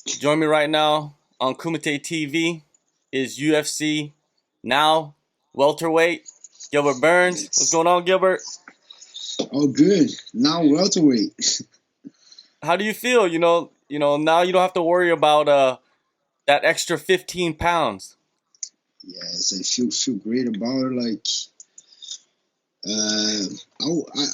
Join me right now on Kumite TV is UFC now welterweight Gilbert Burns. What's Yes. going on, Gilbert? Oh, good. Now welterweight. How do you feel? Now you don't have to worry about that extra 15 pounds. Yes, I feel great about it. Uh,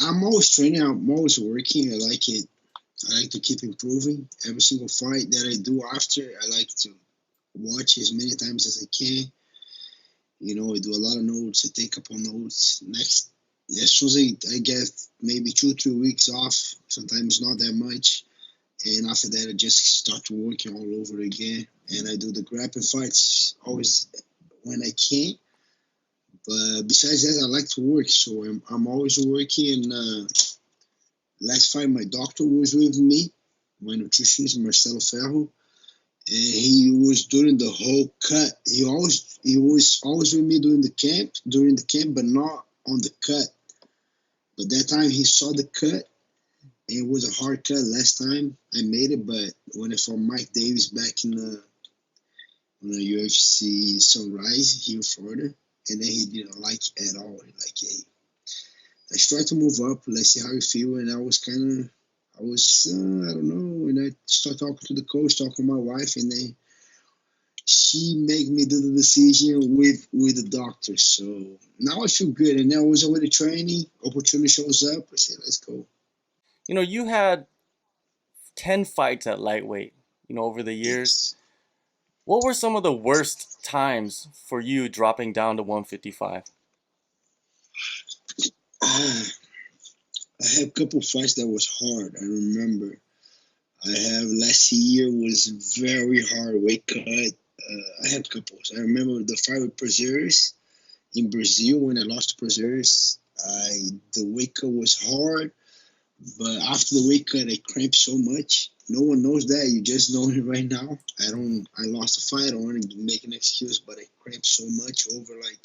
I'm always training. I'm always working. I like it. I like to keep improving. Every single fight that I do after, I like to watch as many times as I can. I do a lot of notes. I take up on notes. Next, as soon as I get maybe 2 3 weeks off, sometimes not that much. And after that, I just start working all over again. And I do the grappling fights always when I can. But besides that, I like to work, so I'm always working. And last fight, my doctor was with me, my nutritionist Marcelo Ferro, and he was doing the whole cut. He was always with me during the camp, but not on the cut. But that time he saw the cut. It was a hard cut last time I made it, but when I fought Mike Davis back in the UFC Sunrise here in Florida, and then he didn't like it at all. Like, hey, let's try to move up. Let's see how you feel. And I don't know. And I started talking to the coach, talking to my wife, and then she made me do the decision with the doctor. So now I feel good. And now I was already training. Opportunity shows up. I said, let's go. You had 10 fights at lightweight, over the years. Yes. What were some of the worst times for you dropping down to 155? Ah, I had a couple fights that was hard. I remember. I have last year was very hard weight cut. I had couples. I remember the fight with Prazeres in Brazil when I lost to Prazeres. The weight cut was hard, but after the weight cut, I cramped so much. No one knows that. You just know it right now. I don't. I lost the fight. I don't want to make an excuse, but I cramped so much over like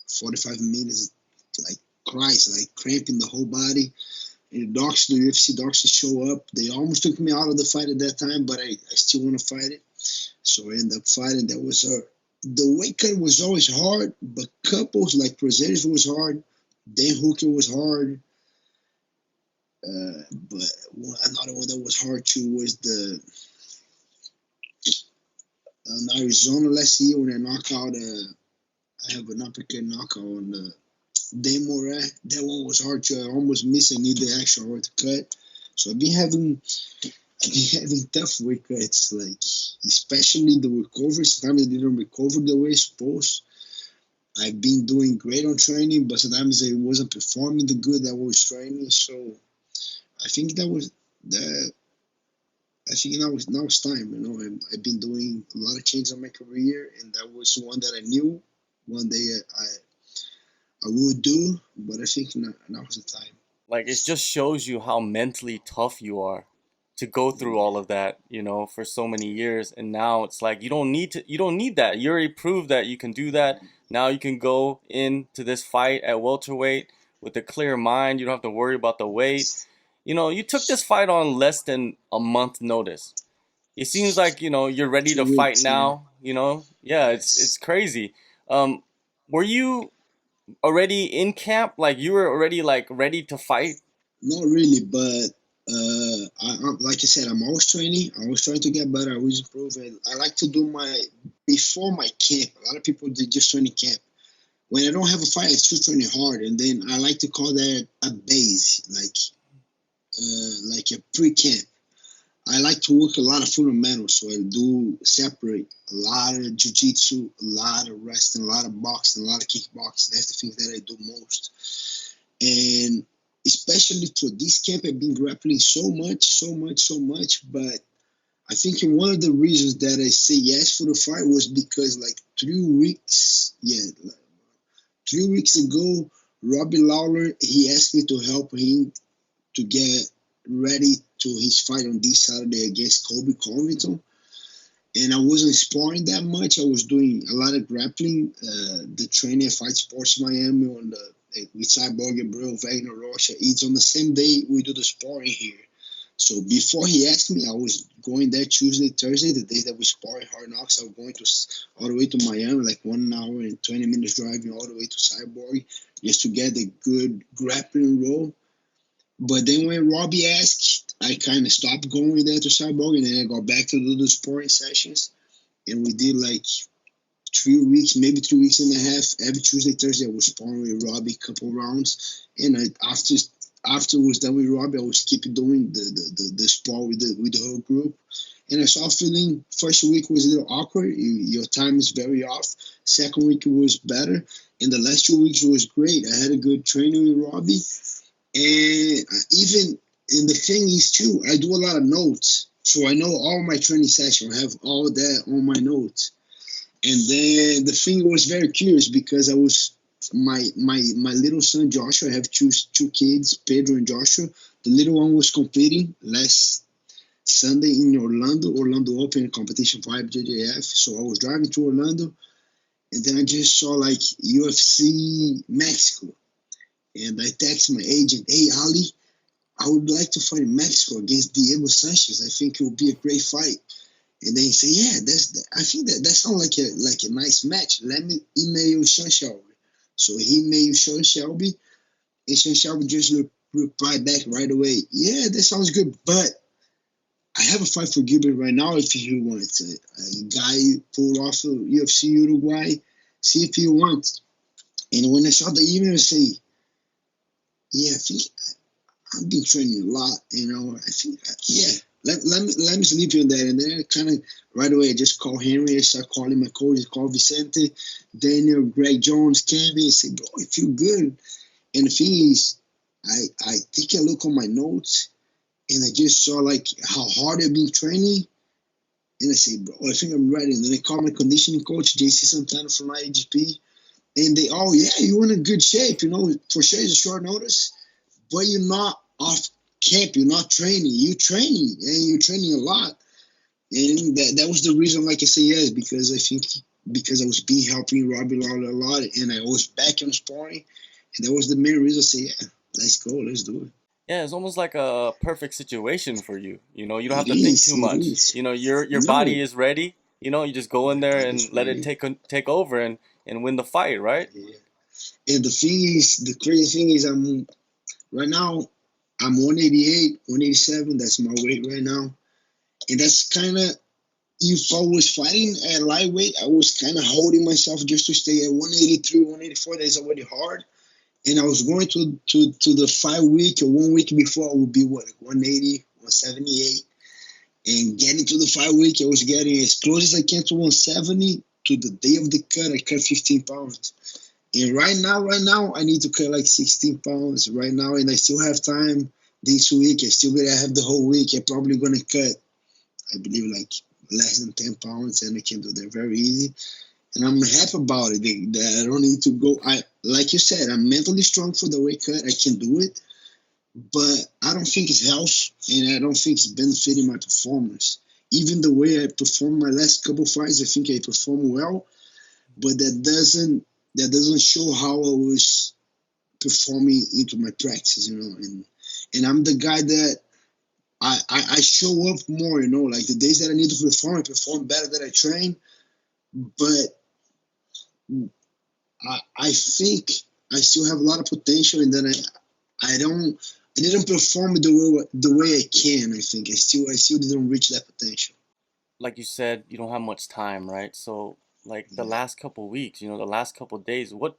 45 minutes, like Christ, like cramping the whole body. And the UFC doctors show up. They almost took me out of the fight at that time, but I still want to fight it. So I ended up fighting. That was the weight cut was always hard, but couples like Prazeres was hard. Dan Hooker was hard. But another one that was hard too was the Arizona last year when I knocked out. I have an uppercut knockout on Demora. That one was hard too. I almost missed. I need the extra hard to cut. So I've been having tough weight cuts, like especially the recovery. Sometimes I didn't recover the way I supposed. I've been doing great on training, but sometimes I wasn't performing the good that I was training. So I think that was that. I think now it's time. I've been doing a lot of changes in my career, and that was one that I knew one day I would do. But I think now is the time. Like, it just shows you how mentally tough you are to go through all of that, for so many years. And now it's like you don't need that. You already proved that you can do that. Now you can go into this fight at welterweight with a clear mind. You don't have to worry about the weight. You took this fight on less than a month notice. It seems like, you're ready to Two fight weeks, yeah. now, Yeah, it's Yes. crazy. Were you already in camp? Like, you were already like ready to fight? Not really, but like I said, I'm always training. I always trying to get better. I always improve. And I like to do my before my camp. A lot of people they just training camp. When I don't have a fight, I still training hard, and then I like to call that a base, like a pre-camp. I like to work a lot of fundamentals, so I do separate a lot of jiu-jitsu, a lot of wrestling, a lot of boxing, a lot of kickboxing. That's the things that I do most. And especially for this camp, I've been grappling so much, so much, so much. But I think one of the reasons that I say yes for the fight was because like 3 weeks, yeah, like 3 weeks ago, Robbie Lawler, he asked me to help him to get ready to his fight on this Saturday against Colby Covington. And I wasn't sparring that much. I was doing a lot of grappling. The training at Fight Sports Miami on the with Cyborg and Bro, Wagner Rocha. It's on the same day we do the sparring here. So before he asked me, I was going there Tuesday, Thursday, the days that we spar in Hard Knocks. I was going all the way to Miami, like 1 hour and 20 minutes driving all the way to Cyborg just to get a good grappling roll. But then when Robbie asked, I kind of stopped going there to Cyborg, and then I got back to do the sparring sessions. And we did like 3 weeks, maybe 3 weeks and a half. Every Tuesday, Thursday, I was sparring with Robbie a couple rounds. And after it was done with Robbie, I was keep doing the spar with the whole group. And I started feeling first week was a little awkward. Your time is very off. Second week it was better. And the last 2 weeks was great. I had a good training with Robbie. And and the thing is too, I do a lot of notes. So I know all my training sessions. I have all that on my notes. And then the thing was very curious because I was my little son Joshua. I have two kids, Pedro and Joshua. The little one was competing last Sunday in Orlando Open competition for IBJJF. So I was driving to Orlando, and then I just saw like UFC Mexico, and I texted my agent, "Hey Ali, I would like to fight in Mexico against Diego Sanchez. I think it would be a great fight." And then he said, "Yeah, I think that sounds like a nice match. Let me email Sean Shelby." So he emailed Sean Shelby, and Sean Shelby just replied back right away, "Yeah, that sounds good, but I have a fight for Gilbert right now if you want to. A guy pulled off of UFC Uruguay. See if you want." And when I saw the email, I say, "Yeah, I think I've been training a lot, I think, yeah, let me sleep on that." And then kind of right away, I just called Henry. I started calling my coaches, called Vicente, Daniel, Greg Jones, Kevin. I said, "Bro, I feel good." And the thing is, I take a look on my notes, and I just saw like how hard I've been training. And I said, "Bro, I think I'm ready." And then I called my conditioning coach, JC Santana from IAGP. And they, "Oh, yeah, you're in a good shape. For sure it's a short notice, but you're not off camp. You're not training. You're training, and you're training a lot." And that was the reason, like I say, yes, because I think because I was helping Robbie Lawler a lot, and I was back in sparring. And that was the main reason I say, "Yeah, let's go. Let's do it." Yeah, it's almost like a perfect situation for you. You know, you don't have It to think is. too It much. is. You know, your body No, is ready. You know, you just go in there body's and let it ready. take over and win the fight, right? Yeah. And the crazy thing is, right now, I'm 188, 187. That's my weight right now. And that's kind of, if I was fighting at lightweight, I was kind of holding myself just to stay at 183, 184. That's already hard. And I was going to the 5 week or 1 week before, I would be like 180, 178. And getting to the 5 week, I was getting as close as I can to 170. To the day of the cut, I cut 15 pounds. And right now, I need to cut like 16 pounds right now, and I still have time this week. I still gonna have the whole week. I'm probably gonna cut, I believe, like less than 10 pounds, and I can do that very easy. And I'm happy about it. That I don't need to go. Like you said, I'm mentally strong for the weight cut. I can do it, but I don't think it's health, and I don't think it's benefiting my performance. Even the way I performed my last couple fights, I think I performed well, but that doesn't show how I was performing into my practice, and I'm the guy that I show up more, like the days that I need to perform, I perform better than I train, but I think I still have a lot of potential, and then I didn't perform the way I can. I think I still didn't reach that potential. Like you said, you don't have much time, right? So, like the last couple weeks, the last couple days, what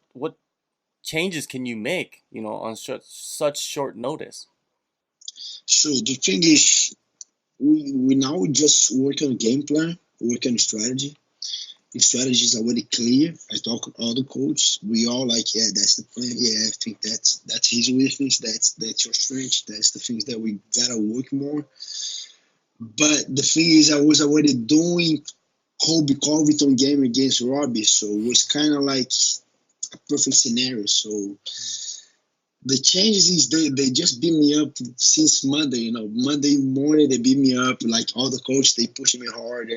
changes can you make, on such short notice? So the thing is, we now just work on game plan, work on strategy. The strategy is already clear. I talk with all the coaches. We all like, yeah, that's the plan. Yeah, I think that's his weakness. That's your strength. That's the things that we gotta work more. But the thing is, I was already doing Colby Covington game against Robbie, so it was kind of like a perfect scenario. So the changes is they just beat me up since Monday. Monday morning they beat me up. Like all the coaches, they push me hard,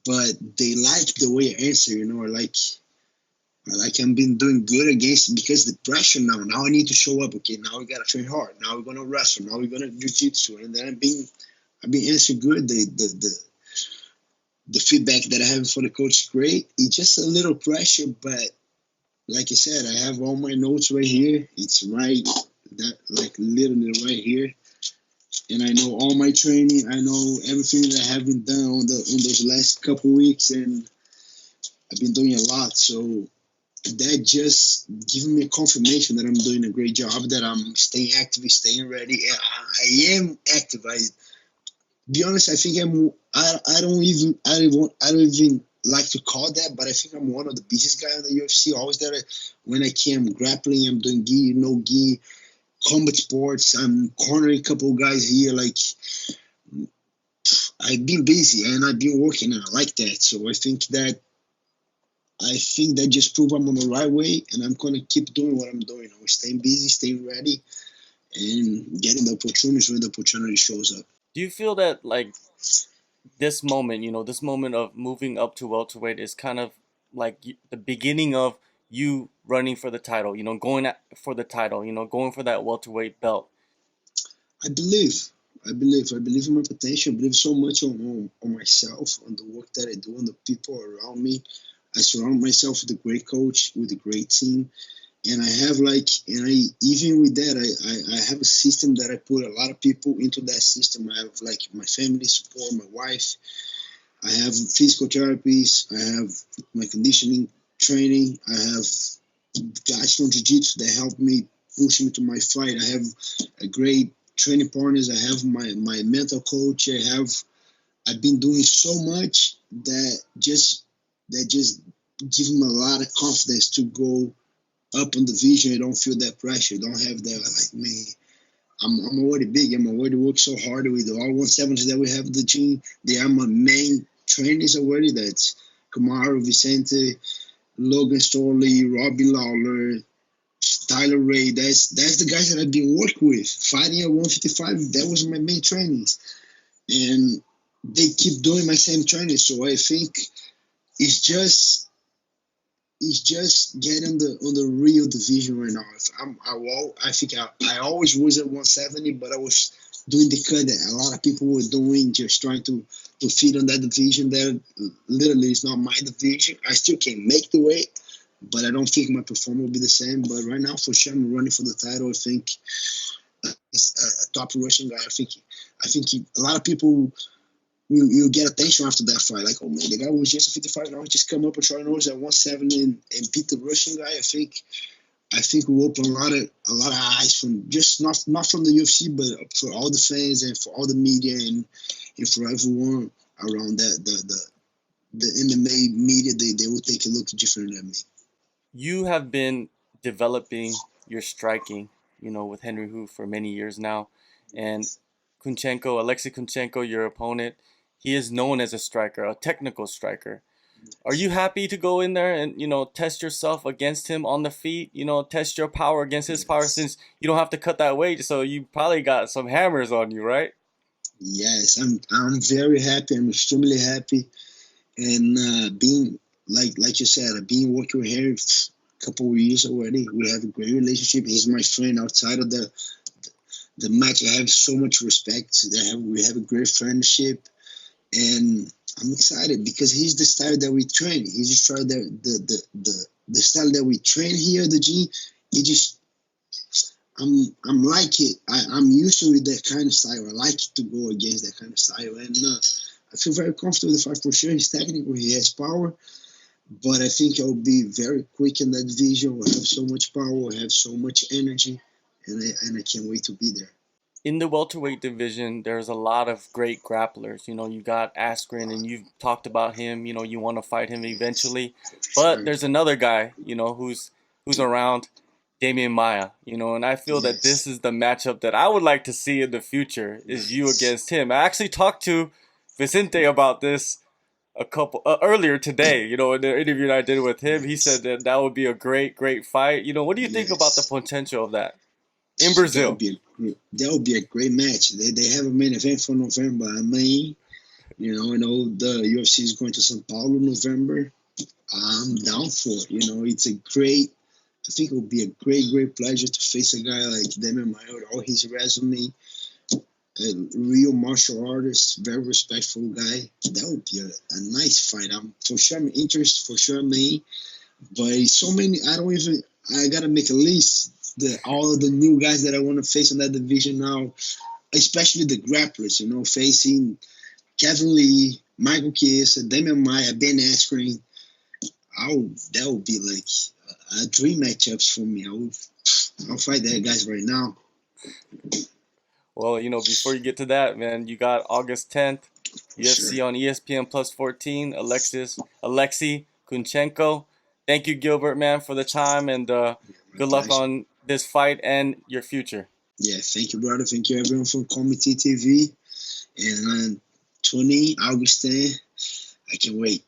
but they like the way I answer. Like I've been doing good against because the pressure now. Now I need to show up. Okay, now we gotta train hard. Now we're gonna wrestle. Now we're gonna jiu-jitsu, and then I've been answering good. The feedback that I have for the coach is great. It's just a little pressure, but like I said, I have all my notes right here. It's right that like literally right here, and I know all my training. I know everything that I haven't done on those last couple weeks, and I've been doing a lot. So that just giving me a confirmation that I'm doing a great job, that I'm staying active, staying ready. And I am active. I be honest, I think I don't even like to call that, but I think I'm one of the busiest guys in the UFC. Always there when I can, I'm grappling, I'm doing gi, no gi, combat sports. I'm cornering a couple of guys here. Like I've been busy and I've been working, and I like that. So I think that just proves I'm on the right way, and I'm gonna keep doing what I'm doing. I'm staying busy, staying ready, and getting the opportunities when the opportunity shows up. Do you feel that like this moment, this moment of moving up to welterweight is kind of like the beginning of you running for the title, for the title, going for that welterweight belt? I believe. I believe in my potential. I believe so much on myself, on the work that I do, on the people around me. I surround myself with a great coach, with a great team, and I have even with that, I have a system that I put a lot of people into that system. I have like my family support, my wife. I have physical therapies. I have my conditioning training. I have guys from jiu-jitsu that help me push me to my fight. I have a great training partners. I have my mental coach. I've been doing so much that just give me a lot of confidence to go up on the vision. I don't feel that pressure. I don't have that like, man, I'm already big. I'm already work so hard with all 170s that we have in the gym. They are my main trainers already. That's Kamaru, Vicente, Logan Storley, Robbie Lawler, Tyler Ray. That's the guys that I've been working with. Fighting at 155, that was my main trainings. And they keep doing my same training. So I think it's just getting on the real division right now. I think I always was at 170, but I was doing the cut that a lot of people were doing, just trying to fit on that division. That literally is not my division. I still can make the weight, but I don't think my performance will be the same. But right now, for sure, I'm running for the title. I think it's a top Russian guy. A lot of people will get attention after that fight. Like, oh man, the guy was just a 55 now, just come up and try nose at 170 and beat the Russian guy. I think we open a lot of eyes from just not from the UFC, but for all the fans and for all the media and for everyone around the MMA media. They will take a look different at me. You have been developing your striking, with Henry Hu for many years now, and Alexey Kunchenko, your opponent, he is known as a striker, a technical striker. Are you happy to go in there and test yourself against him on the feet? Test your power against his power, since you don't have to cut that weight, so you probably got some hammers on you, right? Yes, I'm very happy. I'm extremely happy, and being like you said, I've been working with him a couple of years already. We have a great relationship. He's my friend outside of the match. I have so much respect. We have a great friendship, and I'm excited because he's the style that we train. He's the style the style that we train here at the gym. It just I'm like it. I'm used to that kind of style. I like to go against that kind of style, and I feel very comfortable with the fight for sure. He's technical. He has power, but I think I'll be very quick in that division. I have so much power. I have so much energy, and I can't wait to be there. In the welterweight division, there's a lot of great grapplers. You got Askren, and you've talked about him. You want to fight him eventually. But there's another guy, who's around, Demian Maia. And I feel that this Yes. is the matchup that I would like to see in the future, is you Yes. against him. I actually talked to Vicente about this a couple earlier today. In the interview that I did with him, he said Yes. that would be a great, great fight. What do you think about the Yes. potential of that in That would Brazil? be a great match. They have a main event for November. I mean, I know the UFC is going to São Paulo in November. I'm down for it. It's a great. I think it would be a great, great pleasure to face a guy like Demian Maia with all his resume. a real martial artist, very respectful guy. That would be a nice fight. I'm for sure I'm interested. For sure, me. But so many, I don't even. I gotta make a list. All of the new guys that I want to face in that division now, especially the grapplers. You know, facing Kevin Lee, Michael Chiesa, Demian Maia, Ben Askren. That would be like a dream matchups for me. I'll fight that guys right now. Well, before you get to that, man, you got August 10th, Sure. UFC on ESPN plus 14, Alexey Kunchenko. Thank you, Gilbert, man, for the time, and My good luck pleasure. on this fight and your future. Yeah, thank you, brother. Thank you, everyone from Kumite TV. And on 20 August 10, I can't wait.